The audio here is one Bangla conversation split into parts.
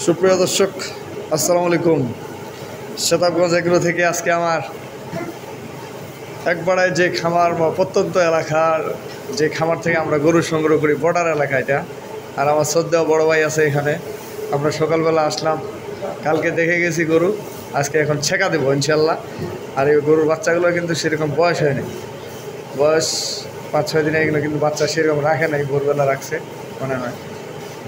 সুপ্রিয় দর্শক, আসসালামু আলাইকুম। শতাবগঞ্জ এগুলো থেকে আজকে আমার একবারে যে খামার বা প্রত্যন্ত এলাকার যে খামার থেকে আমরা গরু সংগ্রহ করি, বর্ডার এলাকা এটা। আর আমার শ্রদ্ধেয় বড় ভাই আছে এখানে। আমরা সকালবেলা আসলাম, কালকে দেখে গেছি গরু, আজকে এখন ছেঁকা দেবো ইনশাল্লাহ। আর এই গরুর বাচ্চাগুলো কিন্তু সেরকম বয়স হয়নি, বয়স 5-6 দিন এগুলো, কিন্তু বাচ্চা সেরকম রাখে নাই, ভোরবেলা রাখছে মনে হয়,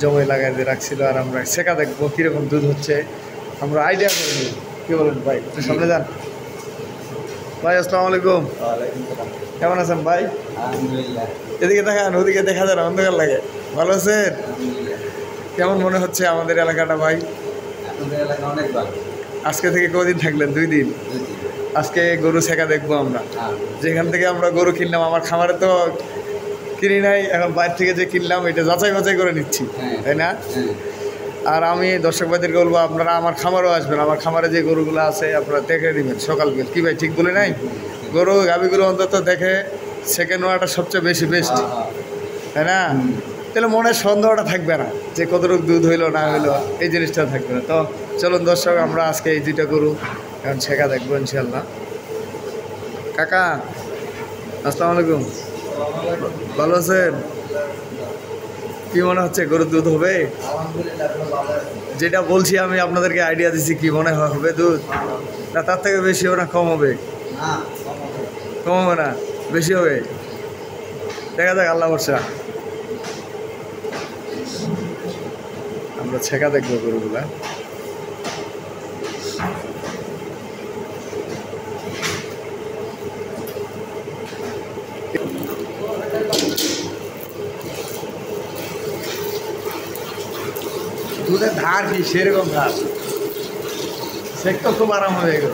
জমি লাগাই দিয়ে রাখছিল। আর আমরা শেখা দেখবো কীরকম দুধ হচ্ছে, আমরা আইডিয়া করে নিই। কী বলেন ভাই, একটু সামনে যান ভাই। আসসালামু আলাইকুম, কেমন আছেন ভাই? এদিকে দেখান, ওদিকে দেখা যায় না, অন্ধকার লাগে। ভালো আছেন? কেমন মনে হচ্ছে আমাদের এলাকাটা ভাই? আজকে থেকে কদিন থাকলেন? 2 দিন। আজকে গরু শেখা দেখবো আমরা। যেখান থেকে আমরা গরু কিনলাম, আমার খামারে তো কিনি নাই, এখন বাইরে থেকে যে কিনলাম এটা যাচাই বাছাই করে নিচ্ছি, তাই না? আর আমি দর্শক ভাইদেরকে বলবো, আপনারা আমার খামারও আসবেন। আমার খামারে যে গরুগুলো আছে আপনারা দেখে দিবেন সকাল বিকেল। কী ভাই, ঠিক বলে নাই? গরু গাভীগুলো অন্তত দেখে সেকেন্ড নেওয়াটা সবচেয়ে বেশি বেস্ট, তাই না? তাহলে মনে সন্দেহটা থাকবে না যে কতটুকু দুধ হইলো না হইলো, এই জিনিসটা থাকবে না। তো চলুন দর্শক, আমরা আজকে এই 2টা গরু এখন শেখা দেখবো ইনশাল্লাহ। কাকা আসসালামু আলাইকুম, ভালো আছেন? কি মনে হচ্ছে, গরুর দুধ হবে? যেটা বলছি আমি আপনাদেরকে আইডিয়া দিচ্ছি, কি মনে হয় হবে দুধ? না তার থেকে বেশি হবে না কম হবে? কম হবে না, বেশি হবে? দেখা যাক, আল্লাহ ভরসা। আমরা ছেঁকা দেখবো গরুগুলা। দুধের ধার কি সেরকম ধার, সেক তো খুব আরাম হয়ে গেল।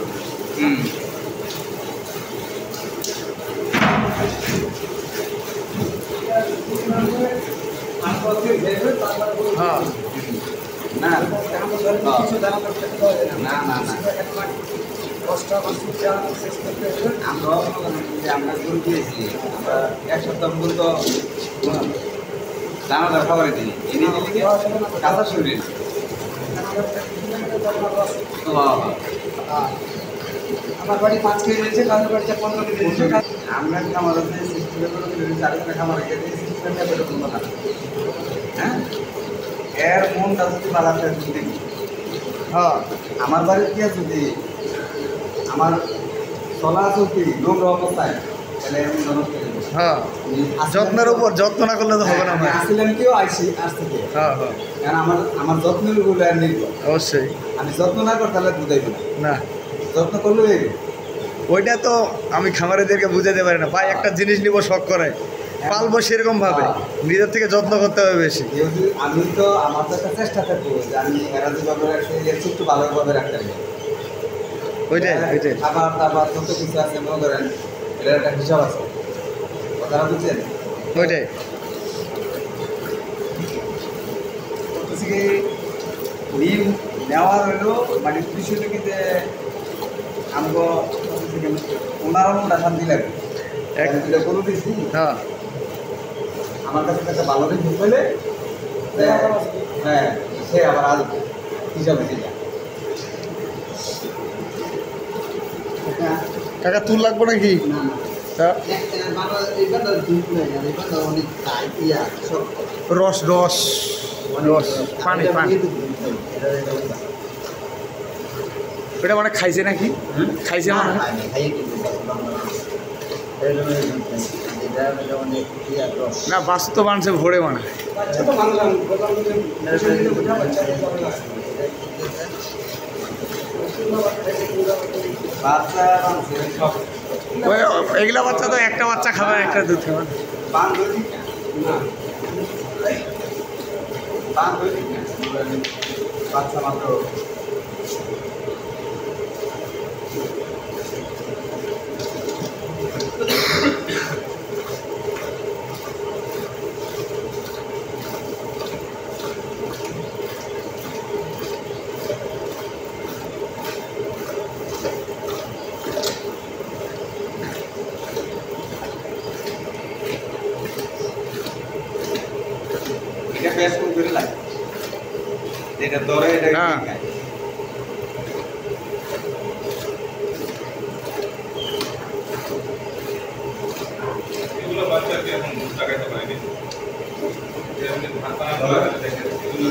হ্যাঁ, না না না আমরা গরু দিয়েছি, আমরা 1 সপ্তাহ পর্যন্ত দানাদার খাবার দিই, এনে দিলে কাঁচা শরীর। আমার বাড়ি 5 কেজি রয়েছে, কাজের বাড়িতে 15 কেজি রয়েছে। আমরা খামার খামার হ্যাঁ, এর মনটা যদি বাড়াতে যদি হ্যাঁ, আমার বাড়ির কি যদি আমার চলা চলতি নোংরা অবস্থায়, তাহলে আমি হ্যাঁ, যত্নের উপর যত্ন না করলে তো হবে না ভাই। আসছিলাম কেউ আইসি আজ থেকে, হ্যাঁ হ্যাঁ, কারণ আমার যত্নের উপর আর নির্ভর। অবশ্যই। আমি যত্ন না করি তাহলে বুঝাইবে না, না, যত্ন করলে হইবে। ওইটা তো আমি খামারিদেরকে বুঝাতে পারি না ভাই। একটা জিনিস নিব শখ করে, পালবো সেরকম ভাবে, নিজের থেকে যত্ন করতে হবে বেশি। যেহেতু আমি তো আমার তো একটা চেষ্টা থাকবো যে আমি এরা যেভাবে রাখছি একটু ভালোভাবে রাখতে হবে। ওইটাই ওইটাই। খাবার দাবার যত কিছু আছে মনে করেন এটার একটা হিসাব আছে, কথাটা বুঝছেন? ওইটাই। বলতেছি কি ঋণ নেওয়ার হলো মানে বিষয়টা কি যে আমাকে ওনারও মনটা শান্তি লাগে। এক গরু দিচ্ছি, হ্যাঁ, আমার কাছে একটা ভালো দিন পেলে হ্যাঁ সে আবার আসবে হিসাবে দিলে। কাকা তুল লাগবো নাকি? তা রস রস রস, পানি পানি, ওটা মানে খাইছে নাকি? খাইছে মানে না, বাস্তব মানুষে ভরে মানে। বাচ্চা সব ওই এগুলা বাচ্চা তো একটা বাচ্চা খাবে, একটা দুধ খাবে। বান ধরি না, বান ধরি না, বাচ্চা মাত্র এটা বেশ করে লাগে। যেটা ধরে এটা হ্যাঁ। খায়। এগুলো বাচ্চাকে এখন লাগাইতে পারেনি যেমনি ভাতা দেখেন এগুলো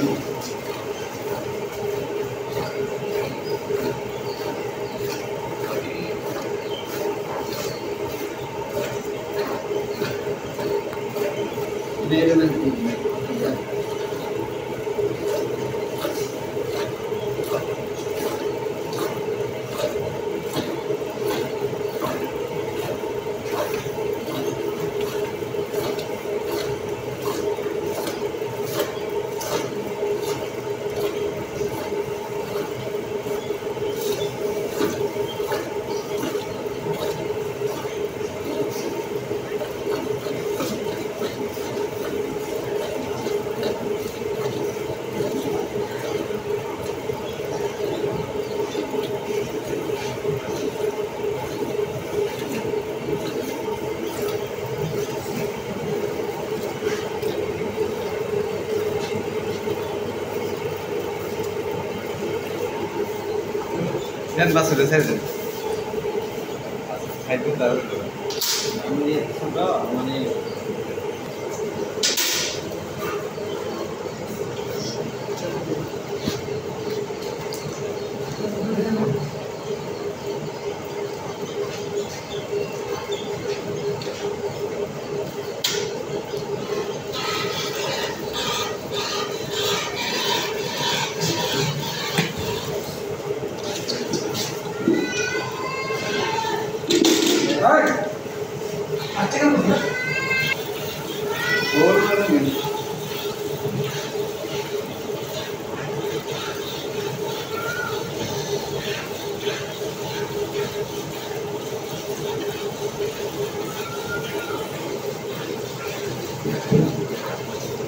দেন বাসুরে ছেড়ে দেন খাইতে তার মানে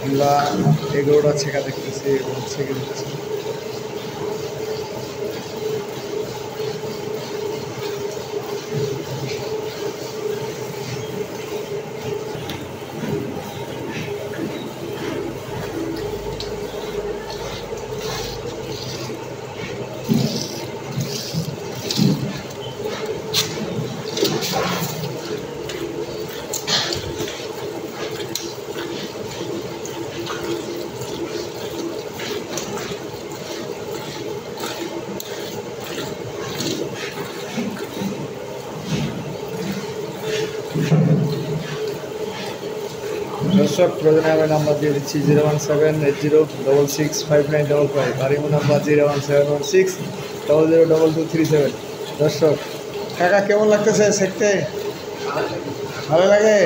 আমরা এগুলোটা ছেঁকা দেখতেছি এবং ছেঁকে দিচ্ছি। দর্শক প্রয়োজনে আমি নাম্বার দিয়ে দিচ্ছি 01780665955 আর ইমো নাম্বার 01716002237। দর্শক কাকা কেমন লাগতেছে শিখতে? ভালো লাগে?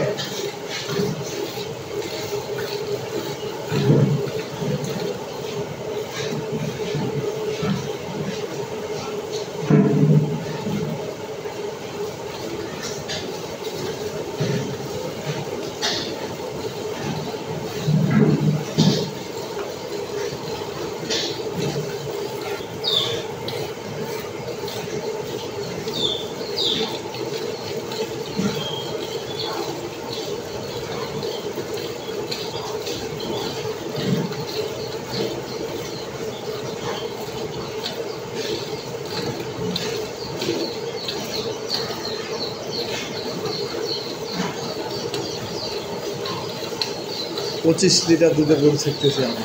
পঁচিশ লিটার দুধের গরু শিখতেছি আমি।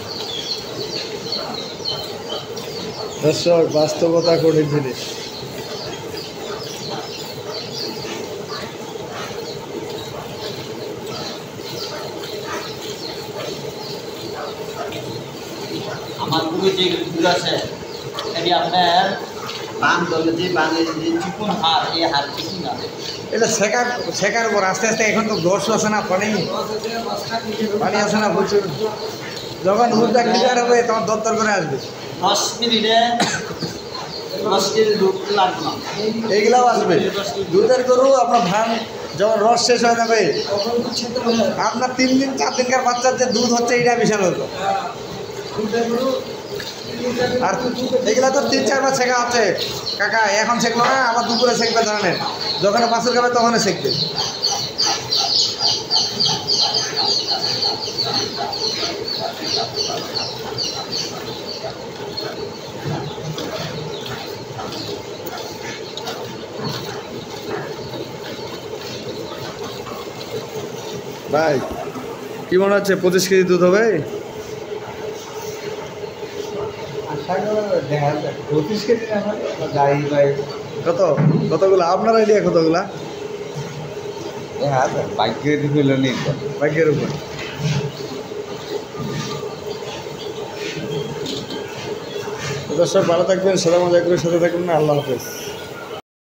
দর্শক বাস্তবতা কঠিন জিনিস। আমার পুরো যে দুধ আছে এটি আপনার বান দলে যে বানের যে চিকন হাড় এই হাড় কিছু না এটা শেখার উপর আস্তে আস্তে এখন তো দোষ আছে না, পানি আছে না প্রচুর। যখন দুধটা ক্লিয়ার হবে তখন দত্তর করে আসবে। 10 মিনিটে 10 কেজি দুধ লাগবে না। এইগুলাও আসবে। দুধের গরু আপনার ধান যখন রস শেষ হয়ে যাবে আপনার 3 দিন 4 দিনকার বাচ্চার যে দুধ হচ্ছে এটা বিশাল হতো। আর এগুলা তো 3-4 বার শেখা হচ্ছে কাকা, এখন শেখলো না, আবার দুপুরে শেখবে জানেন, যখন বাছুর খাবে তখনই শেখবে। ভাই কি মনে হচ্ছে 25 কেজি দুধ হবে? আশা করে দেখা যায় 25 কেজি না হয় গাড়ি ভাই কতগুলো আপনার আইডিয়া কতগুলা? দেখা যায় ভাগ্যের হইল নেই ভাগ্যের উপর। দর্শক ভালো থাকবেন, সাদা মজা করে সাথে থাকবেন না। আল্লাহ হাফেজ।